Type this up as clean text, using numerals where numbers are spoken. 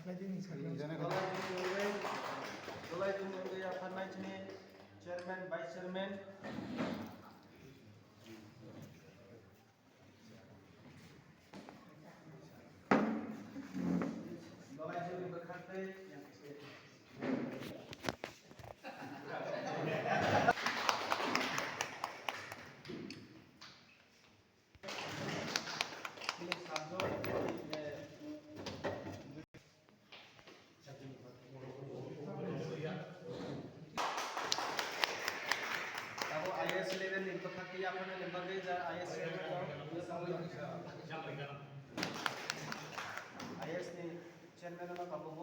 Dolai Dumungay Afanajni, Chairman, Vice Chairman. Dolai Dumungay Berkante. Tahu IS level itu kaki apa nih lembaga jar IS level IS nih chairman apa kamu